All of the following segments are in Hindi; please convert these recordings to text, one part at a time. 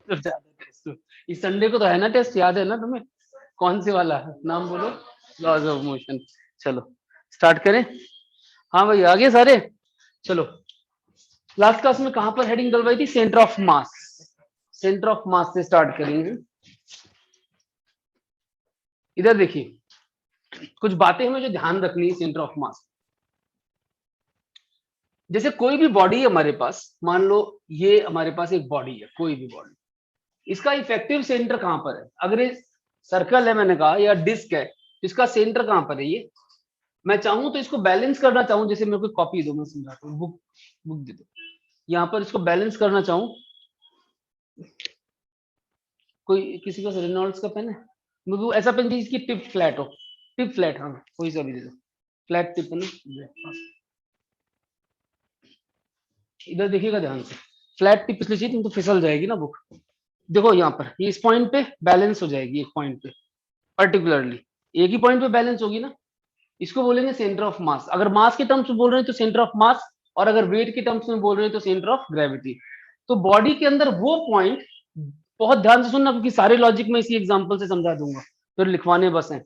तो ज्यादा टेस्ट, इस संडे को तो है ना टेस्ट, याद है ना तुम्हें? कौन से वाला नाम बोलो? Laws of motion. चलो स्टार्ट करें। हाँ भाई आगे सारे। चलो लास्ट क्लास में कहां पर हेडिंग डलवाई थी? Centre of mass. Centre of मास से स्टार्ट करेंगे। इधर देखिए कुछ बातें हमें जो ध्यान रखनी है सेंटर ऑफ मास। जैसे कोई भी बॉडी है हमारे पास, मान लो ये हमारे पास एक बॉडी है, कोई भी बॉडी, इसका इफेक्टिव सेंटर कहां पर है? अगर ये सर्कल है मैंने कहा, या डिस्क है, इसका सेंटर कहां पर है? ये मैं चाहूं तो इसको बैलेंस करना चाहूं, जैसे मेरे को कॉपी दो, मैं समझाता हूँ, बुक बुक दे दो। यहाँ पर इसको बैलेंस करना चाहूं, कोई किसी का रेनॉल्ड्स का पेन है? मुझे ऐसा पेन चाहिए जिसकी टिप फ्लैट हो। टिप फ्लैट, हाँ कोई सा भी दे दो, फ्लैट टिप है ना। इधर देखिएगा ध्यान से, फ्लैट टिप इसलिए चाहिए तुम तो फिसल जाएगी ना बुक। देखो यहाँ पर ये इस पॉइंट पे बैलेंस हो जाएगी, एक पॉइंट पे पर्टिकुलरली, एक ही पॉइंट पे बैलेंस होगी ना, इसको बोलेंगे सेंटर ऑफ मास। अगर मास के टर्म्स में बोल रहे हैं तो सेंटर ऑफ मास, और अगर वेट के टर्म्स में बोल रहे हैं तो सेंटर ऑफ ग्रेविटी। तो बॉडी के अंदर वो पॉइंट, बहुत ध्यान से सुनना क्योंकि सारे लॉजिक में इसी एग्जांपल से समझा दूंगा, फिर लिखवाने बस हैं।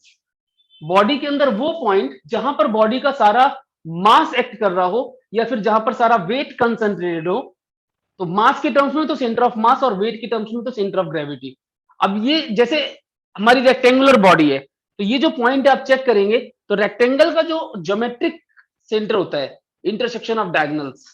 बॉडी के अंदर वो पॉइंट जहां पर बॉडी का सारा मास एक्ट कर रहा हो, या फिर जहां पर सारा वेट कंसंट्रेटेड हो, तो मास के टर्म्स में तो सेंटर ऑफ मास, और वेट के टर्म्स में तो सेंटर ऑफ ग्रेविटी। अब ये जैसे हमारी रेक्टेंगुलर बॉडी है, तो ये जो पॉइंट आप चेक करेंगे, तो रेक्टेंगल का जो ज्योमेट्रिक सेंटर होता है, इंटरसेक्शन ऑफ डायगोनल्स,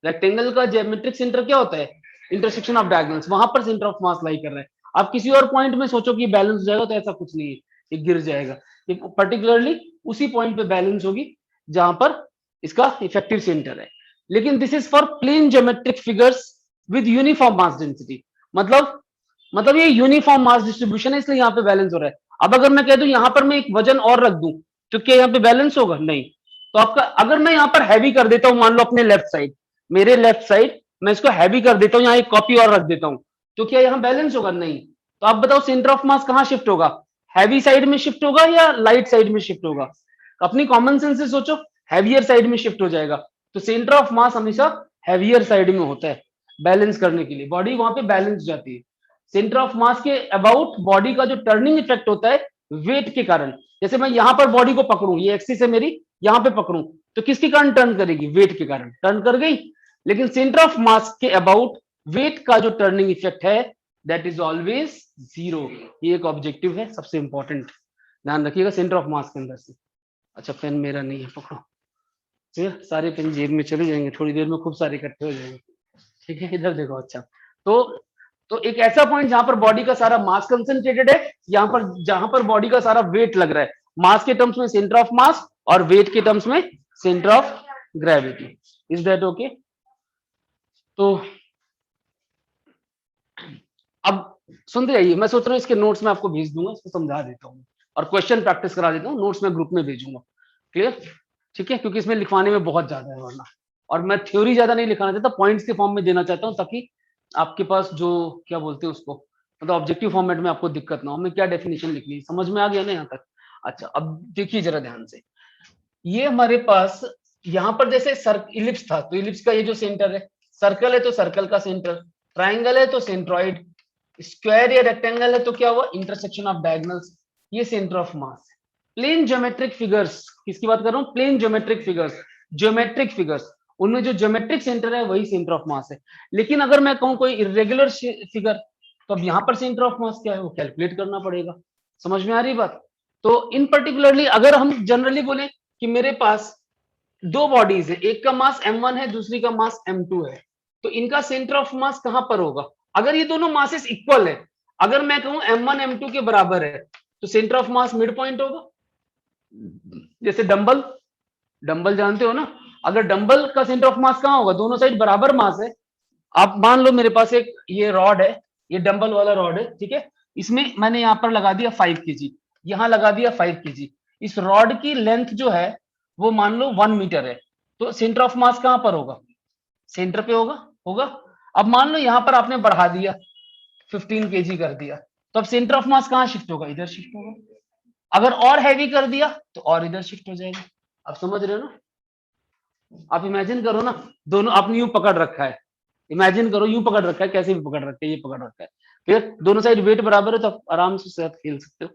रेक्टेंगल का ज्योमेट्रिक सेंटर क्या होता है? इंटरसेक्शन ऑफ डायगोनल्स, वहां पर सेंटर ऑफ मास लाई कर रहा है। आप किसी और पॉइंट में सोचो कि बैलेंस हो जाएगा, तो ऐसा कुछ नहीं है, ये गिर जाएगा। ये पर्टिकुलरली उसी पॉइंट पे बैलेंस होगी जहां पर इसका इफेक्टिव सेंटर है। लेकिन this is for plane geometric figures with uniform mass density. मतलब ये यूनिफॉर्म मास डिस्ट्रीब्यूशन है, इसलिए यहाँ पे बैलेंस हो रहा है। अब अगर मैं कह दूं यहाँ पर मैं एक वजन और रख दूं, तो क्या यहाँ पे बैलेंस होगा? नहीं। तो आपका, अगर मैं यहाँ पर हैवी कर देता हूं, मान लो अपने लेफ्ट साइड, मेरे लेफ्ट साइड मैं इसको हैवी कर देता हूँ, यहाँ एक कॉपी और रख देता हूँ, तो क्या यहाँ बैलेंस होगा? नहीं। तो आप बताओ सेंटर ऑफ मास कहाँ शिफ्ट होगा? हैवी साइड में शिफ्ट होगा या लाइट साइड में शिफ्ट होगा? अपनी कॉमन सेंस से सोचो, हैवियर साइड में शिफ्ट हो जाएगा। तो सेंटर ऑफ मास हमेशा हैवियर साइड में होता है, बैलेंस करने के लिए बॉडी वहां पे बैलेंस जाती है। सेंटर ऑफ मास के अबाउट बॉडी का जो टर्निंग इफेक्ट होता है वेट के कारण, जैसे मैं यहां पर बॉडी को पकड़ूं, ये एक्सिस है मेरी, यहां पे पकड़ूं, तो किसके कारण टर्न करेगी? वेट के कारण टर्न कर गई। लेकिन सेंटर ऑफ मास के अबाउट वेट का जो टर्निंग इफेक्ट है, दैट इज ऑलवेज जीरो। ये एक ऑब्जेक्टिव है, सबसे इंपॉर्टेंट ध्यान रखिएगा सेंटर ऑफ मास के अंदर से। अच्छा पेन मेरा नहीं है, पकड़ो, फिर सारे पेन जेब में चले जाएंगे, थोड़ी देर में खूब सारे इकट्ठे हो जाएंगे। ठीक है इधर देखो। अच्छा तो एक ऐसा पॉइंट जहां पर बॉडी का सारा मास कंसंट्रेटेड है, यहाँ पर जहां पर बॉडी का सारा वेट लग रहा है, मास के टर्म्स में सेंटर ऑफ मास, और वेट के टर्म्स में centre of gravity. Is that okay? तो अब सुनते जाइए, मैं सोच रहा हूँ इसके नोट्स में आपको भेज दूंगा, इसको समझा देता हूँ और क्वेश्चन प्रैक्टिस करा देता हूँ, नोट्स में ग्रुप में भेजूंगा। क्लियर? ठीक है, क्योंकि इसमें लिखवाने में बहुत ज्यादा है वरना, और मैं थ्योरी ज्यादा नहीं लिखाना चाहता, पॉइंट्स के फॉर्म में देना चाहता हूँ, ताकि आपके पास जो क्या बोलते हैं उसको, मतलब ऑब्जेक्टिव फॉर्मेट में आपको दिक्कत ना हो। हमें क्या डेफिनेशन लिखनी है, समझ में आ गया ना यहाँ तक? अच्छा अब देखिए जरा ध्यान से, ये हमारे पास यहाँ पर जैसे इलिप्स था, तो इलिप्स का ये जो सेंटर है, सर्कल है तो सर्कल का सेंटर, ट्राइंगल है तो सेंट्रॉइड, स्क्वायर या रेक्टेंगल है तो क्या हुआ? इंटरसेक्शन ऑफ डायगोनल्स, ये सेंटर ऑफ मास है। प्लेन ज्योमेट्रिक फिगर्स, किसकी बात कर रहा हूँ? Plane geometric figures, geometric figures, उनमें जो ज्योमेट्रिक सेंटर है वही सेंटर ऑफ मास है। लेकिन अगर मैं कहूँ कोई इरेगुलर फिगर, तो अब यहाँ पर सेंटर ऑफ मास क्या है वो कैलकुलेट करना पड़ेगा। समझ में आ रही बात? तो इन पर्टिकुलरली अगर हम जनरली बोले कि मेरे पास दो बॉडीज है, एक का मास m1 है, दूसरी का मास m2 है, तो इनका सेंटर ऑफ मास कहां पर होगा? अगर ये दोनों मासेस इक्वल है, अगर मैं कहूं m1 m2 के बराबर है, तो centre of mass mid point होगा। जैसे डंबल, डंबल जानते हो ना, अगर डंबल का सेंटर ऑफ मास कहां होगा? दोनों साइड बराबर मास है। आप मान लो मेरे पास एक ये रॉड है, ये डंबल वाला रॉड है, ठीक है, इसमें मैंने यहां पर लगा दिया 5 kg, यहां लगा दिया 5 kg। इस रॉड की लेंथ जो है वो मान लो 1 मीटर है, तो सेंटर ऑफ मास कहां पर होगा? सेंटर पे होगा। होगा। अब मान लो यहां पर आपने बढ़ा दिया, 15 kg कर दिया, तो अब सेंटर ऑफ मास कहां शिफ्ट होगा? इधर शिफ्ट होगा। अगर और हैवी कर दिया तो और इधर शिफ्ट हो जाएगा। आप समझ रहे हो ना? आप इमेजिन करो ना, दोनों आपने यूं पकड़ रखा है, इमेजिन करो यूं पकड़ रखा है, कैसे भी पकड़ रखा है, ये पकड़ रखा है, क्लियर, दोनों साइड वेट बराबर है तो आप आराम से साथ खेल सकते हो।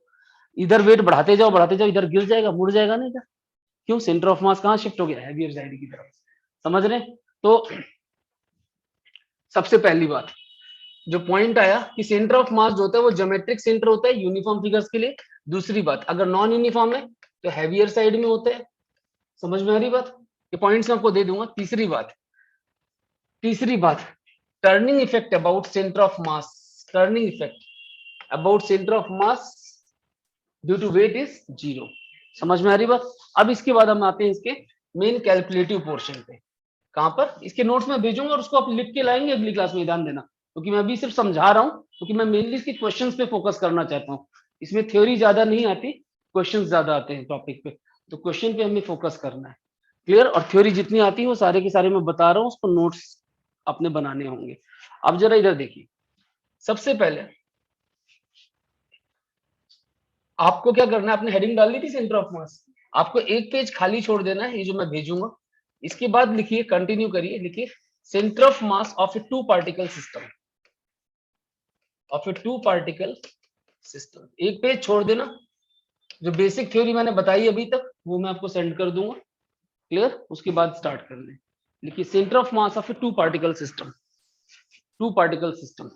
इधर वेट बढ़ाते जाओ, इधर गिर जाएगा, मुड़ जाएगा नहीं क्या? क्यों? सेंटर ऑफ मास कहाँ शिफ्ट हो गया? हैवियर साइड की तरफ। समझ रहे? तो सबसे पहली बात जो पॉइंट आया कि सेंटर ऑफ मास जो होता है वो ज्योमेट्रिक सेंटर होता है यूनिफॉर्म फिगर्स के लिए। दूसरी बात, अगर नॉन यूनिफॉर्म है तो हैवियर साइड में होता है। समझ में आ रही बात? ये पॉइंट्स मैं आपको दे दूंगा। तीसरी बात, turning effect about centre of mass, turning effect about centre of mass due to weight is 0। समझ में आ रही बात? अब इसके बाद हम आते हैं इसके मेन कैलकुलेटिव पोर्शन पे। कहां पर? इसके नोट्स में भेजूंगा और उसको आप लिख के लाएंगे अगली क्लास में, ध्यान देना, क्योंकि मैं अभी सिर्फ समझा रहा हूं, क्योंकि मैं मेनली इसके क्वेश्चंस पे फोकस करना चाहता हूं। इसमें थ्योरी ज्यादा नहीं आती, क्वेश्चंस ज्यादा आते हैं टॉपिक पे, तो क्वेश्चन पे हमें फोकस करना है। क्लियर? और थ्योरी जितनी आती है वो सारे के सारे मैं बता रहा हूँ, उसको नोट्स अपने बनाने होंगे। अब जरा इधर देखिए, सबसे पहले आपको क्या करना है, आपने हेडिंग डाल दी थी सेंटर ऑफ मास, आपको एक पेज खाली छोड़ देना है, ये जो मैं भेजूंगा। इसके बाद लिखिए, कंटिन्यू करिए, लिखिए centre of mass of a two particle system, of a two particle system. एक पेज छोड़ देना, जो बेसिक थ्योरी मैंने बताई अभी तक वो मैं आपको सेंड कर दूंगा। क्लियर? उसके बाद स्टार्ट कर लें। लिखिए centre of mass of a two particle system, two particle system,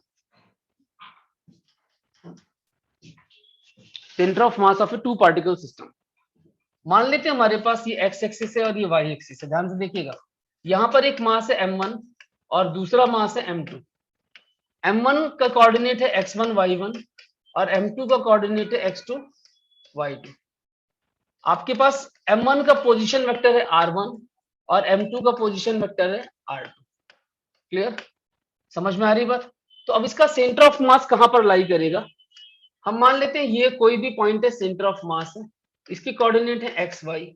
centre of mass of a two particle system. मान लेते हैं हमारे पास ये एक्स एक्सिस है और ये वाई एक्सिस है। ध्यान से देखिएगा, यहां पर एक मास है m1 और दूसरा मास है m2। m1 का कोऑर्डिनेट है x1 y1 और m2 का कोऑर्डिनेट है x2 y2। आपके पास m1 का पोजीशन वेक्टर है r1 और m2 का पोजीशन वेक्टर है r2। क्लियर? समझ में आ रही बात? तो अब इसका सेंटर ऑफ मास कहां पर लाई करेगा? हम मान लेते हैं ये कोई भी पॉइंट है, सेंटर ऑफ मास है, इसके कोऑर्डिनेट है एक्स वाई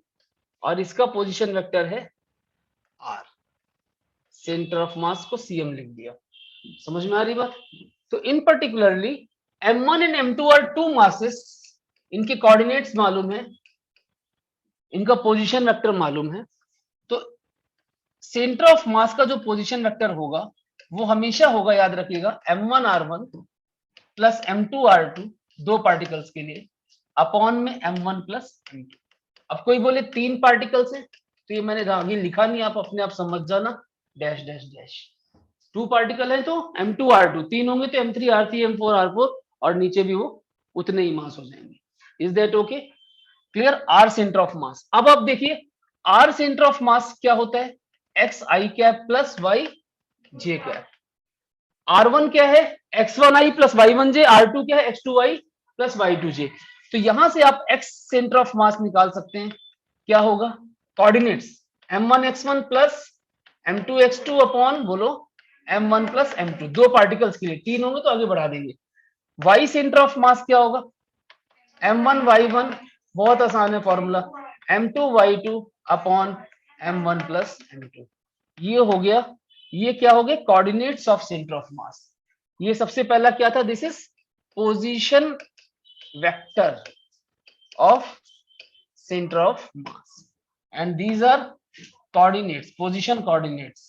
और इसका पोजीशन वेक्टर है आर। सेंटर ऑफ मास को सीएम लिख दिया। समझ में आ रही बात? तो इन particularly m1 and m2 are two masses, इनके कोऑर्डिनेट्स मालूम है, इनका पोजीशन वेक्टर मालूम है। तो सेंटर ऑफ मास का जो पोजीशन वेक्टर होगा वो हमेशा होगा, याद रखिएगा, m1 r1 plus m2 r2, दो पार्टिकल्स के लिए, अपॉन में m1 प्लस m2। अब कोई बोले तीन पार्टिकल्स है, तो ये मैंने आगे लिखा नहीं, आप अपने आप समझ जाना, dash dash dash. Two particle है तो m2 r2, तीन होंगे तो m3 r3 m4 r4, और नीचे भी वो उतने ही मास हो जाएंगे। Is that okay? Clear? Are centre of mass. अब आप देखिए आर सेंटर ऑफ मास क्या होता है, एक्स आई कैप प्लस वाई जे कैप। R1 क्या है, x1i प्लस y1j, R2 क्या है, x2i प्लस y2j। तो यहां से आप x सेंटर ऑफ मास निकाल सकते हैं। क्या होगा? Coordinates m1 x1 plus m2 x2 upon बोलो m1 प्लस m2, दो पार्टिकल्स के लिए, तीन होंगे तो आगे बढ़ा देंगे। y सेंटर ऑफ मास क्या होगा, m1 y1, बहुत आसान है formula, m2 y2 upon m1 plus m2। ये हो गया, ये क्या हो गया, coordinates of centre of mass. ये सबसे पहला क्या था, this is position vector of centre of mass and these are coordinates, position coordinates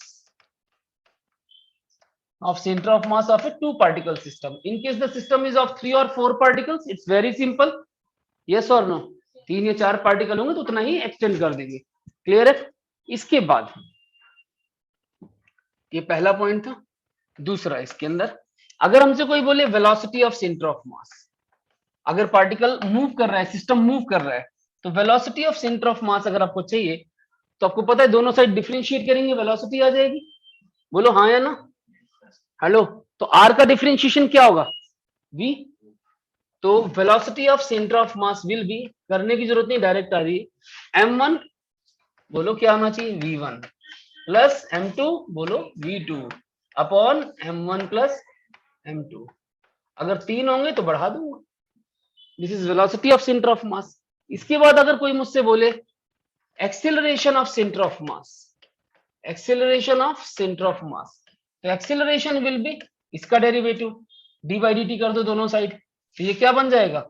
of center of mass of a two particle system. In case the system is of 3 or 4 particles, it's very simple, yes or no, 3 या 4 पार्टिकल होंगे तो उतना ही एक्सटेंड कर देंगे। क्लियर है? इसके बाद ये पहला पॉइंट था। दूसरा, इसके अंदर अगर हमसे कोई बोले वेलोसिटी ऑफ सेंटर ऑफ मास, अगर पार्टिकल मूव कर रहा है, सिस्टम मूव कर रहा है, तो वेलोसिटी ऑफ सेंटर ऑफ मास अगर आपको चाहिए तो आपको पता है दोनों साइड डिफरेंशिएट करेंगे, वेलोसिटी आ जाएगी। बोलो हाँ या ना? हेलो? तो आर का डिफरेंशिएशन क्या होगा, v। तो velocity of centre of mass will be, करने की जरूरत नहीं, डायरेक्ट आ रही है, m1 बोलो क्या होना चाहिए, v1 प्लस m2 बोलो v2 upon m1 plus m2। अगर तीन होंगे तो बढ़ा दूंगा। This is velocity of centre of मास। इसके बाद अगर कोई मुझसे बोले acceleration of centre of mass, acceleration of centre of मास, तो एक्सेलरेशन विल बी, इसका derivative D by D T कर दो दोनों साइड, तो ये क्या बन जाएगा,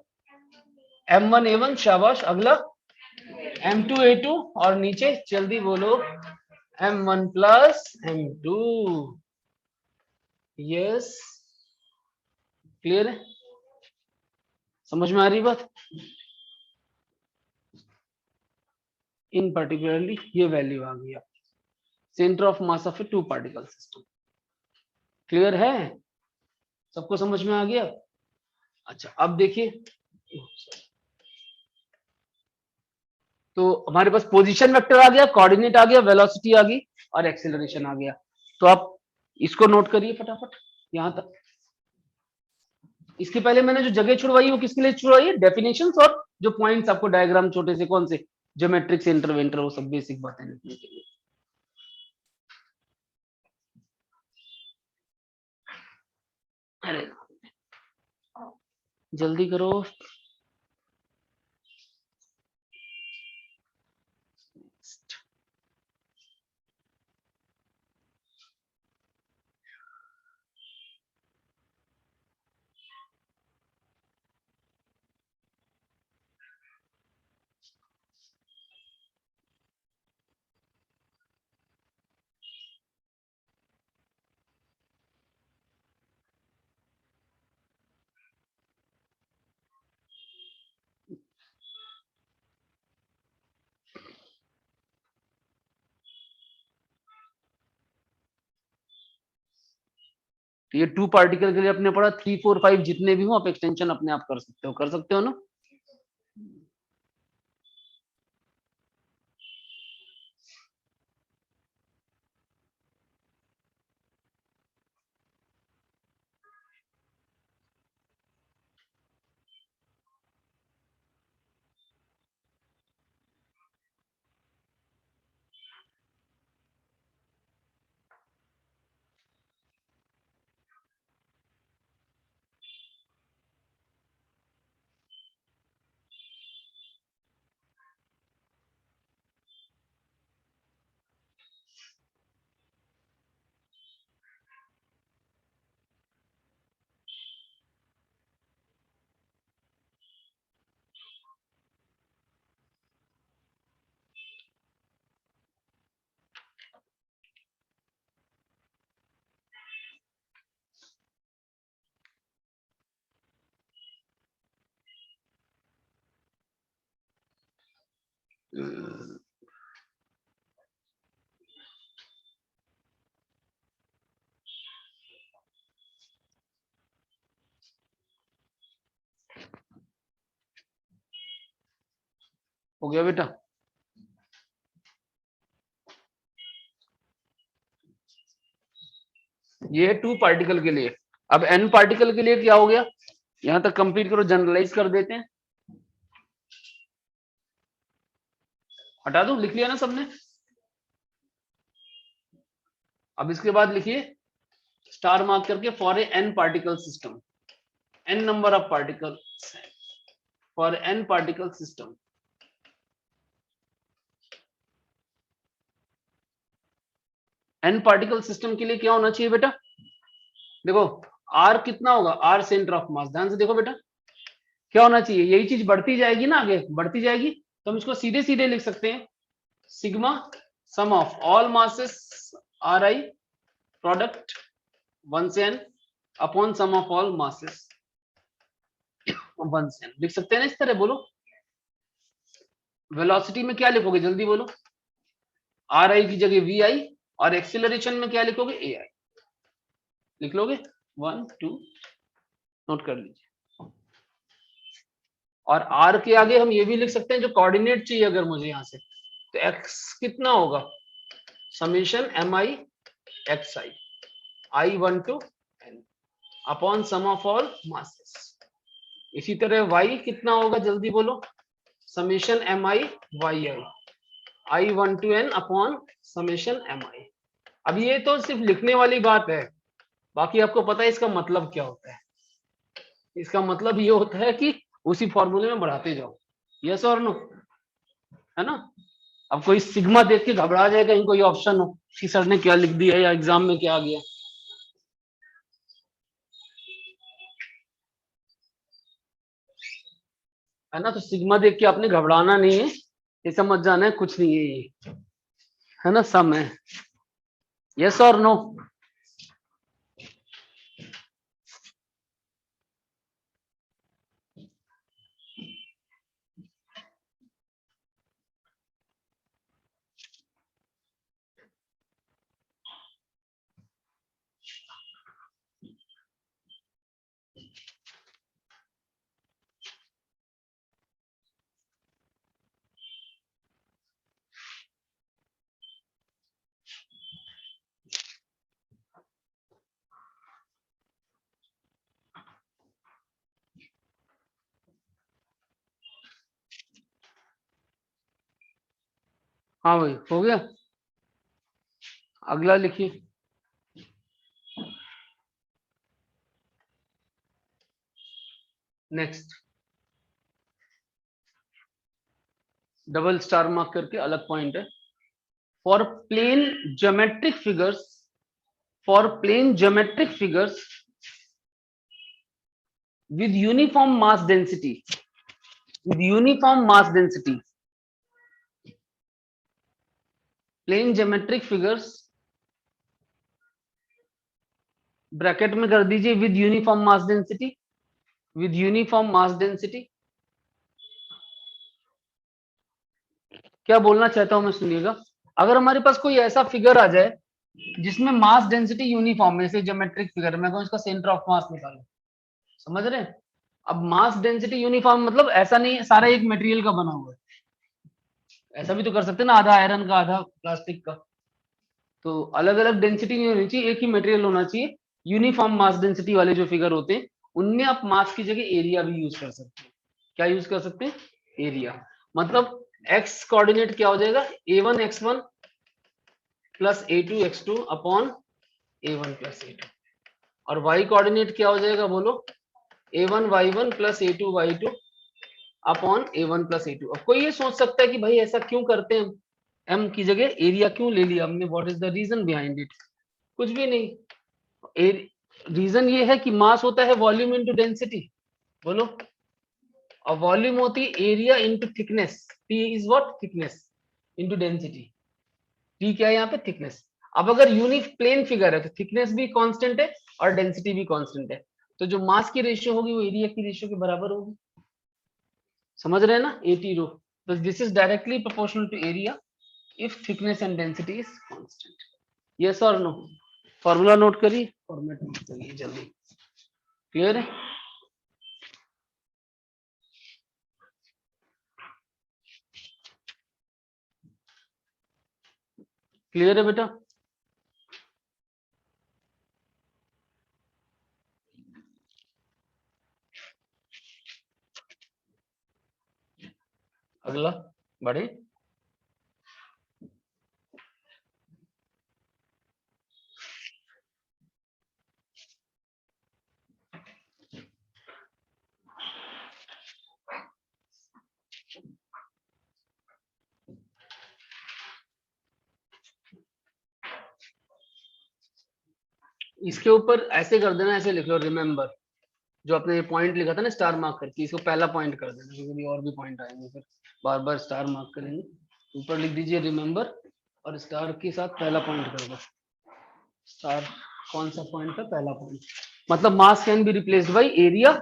m1 a1, शाबाश। अगला m2 a2 और नीचे जल्दी बोलो m1 plus m2, yes. Clear है, समझ में आ रही बात। इन पर्टिकुलरली ये वैल्यू आ गई आपकी centre of mass of a two particle system. Clear है, सबको समझ में आ गया। अच्छा अब देखिए, तो हमारे पास पोजीशन वेक्टर आ गया, कोऑर्डिनेट आ गया, वेलोसिटी आ गई और एक्सेलरेशन आ गया। तो आप इसको नोट करिए फटाफट यहां तक। इसके पहले मैंने जो जगह छुड़वाई वो किसके लिए छुड़वाई है, डेफिनेशंस और जो पॉइंट्स आपको डायग्राम छोटे से कौन से ज्योमेट्रिक सेंटर वेंटर वो सब बेसिक बातें लिखने के लिए। अरे जल्दी करो। तो ये टू पार्टिकल के लिए अपने पढ़ा 3 4 5 जितने भी हो आप एक्सटेंशन अपने आप कर सकते हो ना। हो गया बेटा। ये है टू पार्टिकल के लिए। अब एन पार्टिकल के लिए क्या हो गया, यहां तक कंप्लीट करो, जनरलाइज कर देते हैं। हटा दो, लिख लिया ना सबने। अब इसके बाद लिखिए स्टार मार्क करके for a N particle system, N number of particle for N particle system. N particle system के लिए क्या होना चाहिए बेटा, देखो आर कितना होगा, आर सेंटर ऑफ मास। ध्यान से देखो बेटा क्या होना चाहिए, यही चीज बढ़ती जाएगी ना, आगे बढ़ती जाएगी तो हम इसको सीधे सीधे लिख सकते हैं sigma sum of all masses R I product 1 से n upon sum of all masses 1 से n लिख सकते हैं ना इस तरह। बोलो वेलोसिटी में क्या लिखोगे, जल्दी बोलो। आर आई की जगह वी आई और एक्सीलरेशन में क्या लिखोगे, ए आई लिख लोगे। 1 2 नोट कर लीजिए। और आर के आगे हम ये भी लिख सकते हैं जो कोऑर्डिनेट चाहिए अगर मुझे यहां से, तो एक्स कितना होगा summation M I X I I 1 to n upon sum of all masses. इसी तरह y कितना होगा जल्दी बोलो, summation M I Y I I 1 to n upon summation M I. अब ये तो सिर्फ लिखने वाली बात है, बाकी आपको पता है इसका मतलब क्या होता है। इसका मतलब ये होता है कि उसी फॉर्मूले में बढ़ाते जाओ, यस और नो, है ना। अब कोई सिग्मा देख के घबरा जाए कहीं कोई ऑप्शन हो कि सर ने क्या लिख दिया या एग्जाम में क्या आ गया। है ना, तो सिग्मा देख के आपने घबराना नहीं है, ये समझ जाना है कुछ नहीं है ये, है ना, सम है। यस और नो। हाँ भाई हो गया, अगला लिखिए। नेक्स्ट, डबल स्टार मार्क करके अलग पॉइंट है। For plane geometric figures, for plane geometric figures with uniform mass density, with uniform mass density, plane geometric figures bracket में कर दीजिए with uniform mass density, with uniform mass density। क्या बोलना चाहता हूं मैं, सुनिएगा। अगर हमारे पास कोई ऐसा फिगर आ जाए जिसमें मास डेंसिटी यूनिफॉर्म है, जैसे ज्योमेट्रिक फिगर, मैं कहूं इसका सेंटर ऑफ मास निकालो, समझ रहे हैं। अब मास डेंसिटी यूनिफॉर्म मतलब ऐसा नहीं है सारा एक मटेरियल का बना हुआ है, ऐसा भी तो कर सकते हैं ना, आधा आयरन का आधा प्लास्टिक का। तो अलग अलग डेंसिटी नहीं होनी चाहिए, एक ही मटेरियल होना चाहिए। यूनिफॉर्म मास डेंसिटी वाले जो फिगर होते हैं उनमें आप मास की जगह एरिया भी यूज कर सकते हैं। क्या यूज कर सकते हैं, एरिया। मतलब एक्स कोऑर्डिनेट क्या हो जाएगा, a1 x1 plus a2 x2 upon a1 plus a2, और y कोऑर्डिनेट क्या हो जाएगा बोलो, a1 y1 plus a2 y2 upon a1 plus a2। अब कोई ये सोच सकता है कि भाई ऐसा क्यों करते हैं, m की जगह एरिया क्यों ले लिया हमने, what is the reason behind it. कुछ भी नहीं, रीजन ये है कि मास होता है वॉल्यूम इनटू डेंसिटी, बोलो। और वॉल्यूम होती है area into thickness, T is what, thickness into density. T क्या है यहाँ पे, थिकनेस। अब अगर यूनिक प्लेन फिगर है तो थिकनेस भी कांस्टेंट है और डेंसिटी भी कांस्टेंट है, तो जो मास की रेशियो होगी वो एरिया की रेशियो के बराबर होगी। समझ रहे हैं ना, एटी रो। तो this is directly proportional to area if thickness and density is constant. Yes और नो, फॉर्मूला नोट करिए, फॉर्मेट नोट करिए जल्दी। क्लियर है, क्लियर है बेटा। अगला बढ़े, इसके ऊपर ऐसे कर देना, ऐसे लिख लो रिमेंबर। जो आपने ये पॉइंट लिखा था ना स्टार मार्क करके, इसको पहला पॉइंट कर देना, क्योंकि और भी पॉइंट आएंगे फिर बार बार स्टार मार्क करेंगे। ऊपर लिख दीजिए रिमेंबर और स्टार के साथ पहला पॉइंट कर दो। स्टार कौन सा पॉइंट था, पहला पॉइंट। मतलब मास can be replaced by area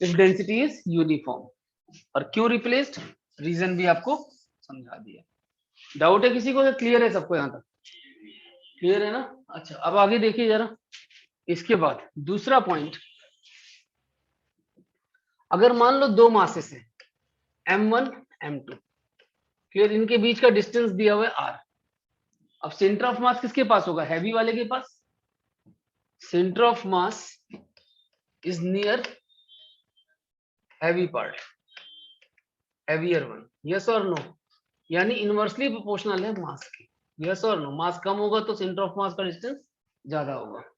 if density is uniform. और क्यों रिप्लेस्ड, रीजन भी आपको समझा दिया। डाउट है किसी को, क्लियर है सबको यहाँ तक, क्लियर है ना। अच्छा अब आगे देखिए जरा। इसके बाद दूसरा पॉइंट, अगर मान लो दो मासेस है m1 m2, क्लियर, इनके बीच का डिस्टेंस दिया हुआ है r। अब सेंटर ऑफ मास किसके पास होगा, हैवी वाले के पास। Centre of mass is near heavy part, heavier one. Yes और नो, यानी इनवर्सली प्रोपोर्शनल है मास की। यस और नो, मास कम होगा तो सेंटर ऑफ मास का डिस्टेंस ज्यादा होगा।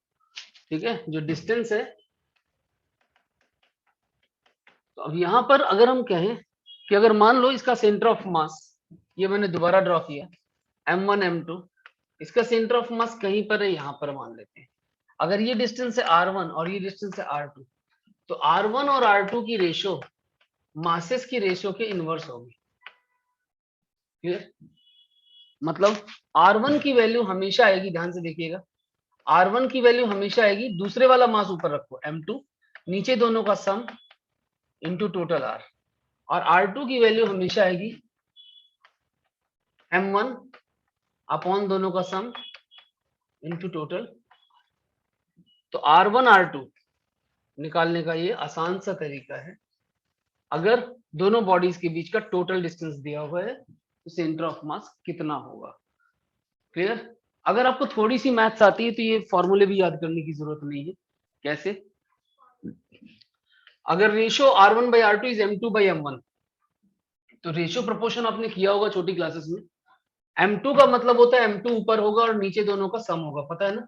ठीक है, जो डिस्टेंस है। तो अब यहां पर अगर हम कहें कि अगर मान लो इसका सेंटर ऑफ मास, ये मैंने दोबारा ड्रॉ किया, m1 m2, इसका सेंटर ऑफ मास कहीं पर है, यहां पर मान लेते हैं। अगर ये डिस्टेंस है r1 और ये डिस्टेंस है r2, तो r1 और r2 की रेशियो मासेस की रेशियो के इनवर्स होगी। क्लियर, मतलब r1 की वैल्यू हमेशा आएगी, ध्यान से देखिएगा, r1 की वैल्यू हमेशा आएगी, दूसरे वाला मास ऊपर रखो m2, नीचे दोनों का सम इंटू टोटल r, और r2 की वैल्यू हमेशा आएगी m1 अपॉन दोनों का सम इंटू टोटल। तो r1 r2 निकालने का ये आसान सा तरीका है। अगर दोनों बॉडीज के बीच का टोटल डिस्टेंस दिया हुआ है तो सेंटर ऑफ मास कितना होगा। क्लियर, अगर आपको थोड़ी सी मैथ्स आती है तो ये फॉर्मूले भी याद करने की जरूरत नहीं है। कैसे, अगर ratio r1 by r2 is m2 by m1, तो रेशियो प्रोपोर्शन आपने किया होगा छोटी क्लासेस में। m2 का मतलब होता है m2 ऊपर होगा और नीचे दोनों का सम होगा, पता है ना,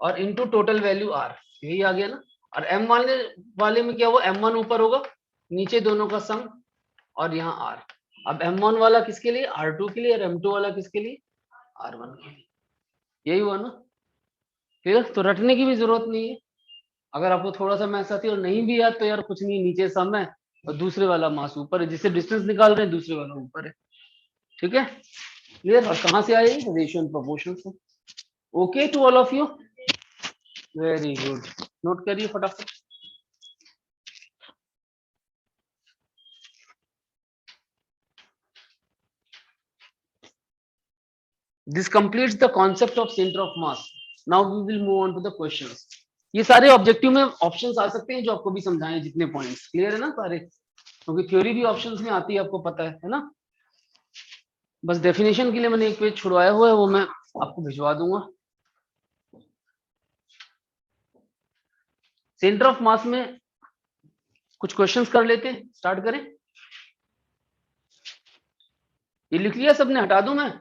और इनटू टोटल वैल्यू r, यही आ गया ना। और m वाले में क्या हुआ, m1 ऊपर होगा, नीचे दोनों का सम, और यहाँ r। अब m1 वाला किसके लिए, r2 के लिए, और m2 वाला किसके लिए, r1 के लिए। यही हुआ ना, ठीक है। तो रटने की भी जरूरत नहीं है। अगर आपको थोड़ा सा मैथ्स आती है और नहीं भी याद तो यार कुछ नहीं, नीचे सम है और दूसरे वाला मास ऊपर है, जिससे डिस्टेंस निकाल रहे हैं दूसरे वाला ऊपर है, ठीक है, क्लियर। और कहाँ से आए, रेशियो एंड प्रोपोर्शन से। Okay to all of you, very good, note करिए फटाफट। This completes the concept of centre of mass. Now we will move on to the questions. ये सारे ऑब्जेक्टिव में ऑप्शंस आ सकते हैं जो आपको भी समझाएं, जितने पॉइंट्स, क्लियर है ना सारे, क्योंकि थ्योरी भी ऑप्शंस में आती है, आपको पता है ना। बस डेफिनेशन के लिए मैंने एक पेज छुड़वाया हुआ है, वो मैं आपको भिजवा दूंगा। सेंटर ऑफ मास में कुछ क्वेश्चंस कर लेते हैं, स्टार्ट करें। ये लिख लिया सबने, हटा दूं मैं?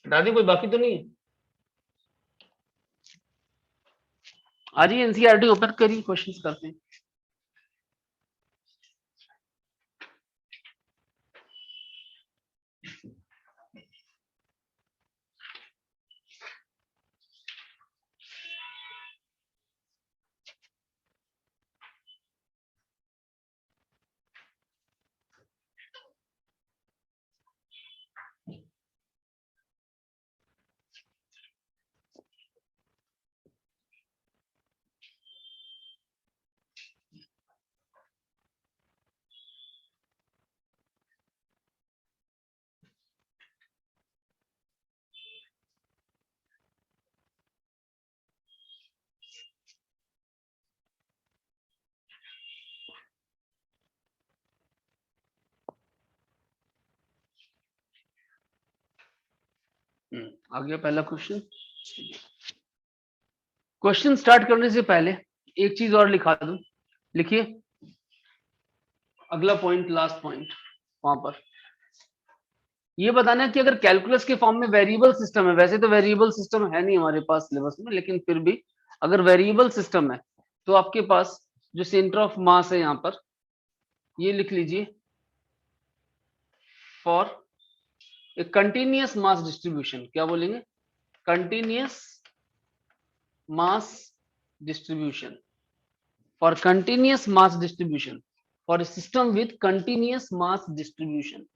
हटा दी, कोई बाकी तो नहीं है? आज ही एनसीईआरटी ओपन करिए, क्वेश्चंस करते हैं। आ गया पहला क्वेश्चन। क्वेश्चन स्टार्ट करने से पहले एक चीज और लिखा दूं, लिखिए अगला पॉइंट, लास्ट पॉइंट, वहां पर ये बताना है कि अगर कैलकुलस के फॉर्म में वेरिएबल सिस्टम है, वैसे तो वेरिएबल सिस्टम है नहीं हमारे पास सिलेबस में, लेकिन फिर भी अगर वेरिएबल सिस्टम है तो आपके पास जो सेंटर ऑफ मास है यहाँ पर, ये लिख लीजिए, for a continuous mass distribution, क्या बोलेंगे, continuous mass distribution, for continuous mass distribution, for a system with continuous mass distribution,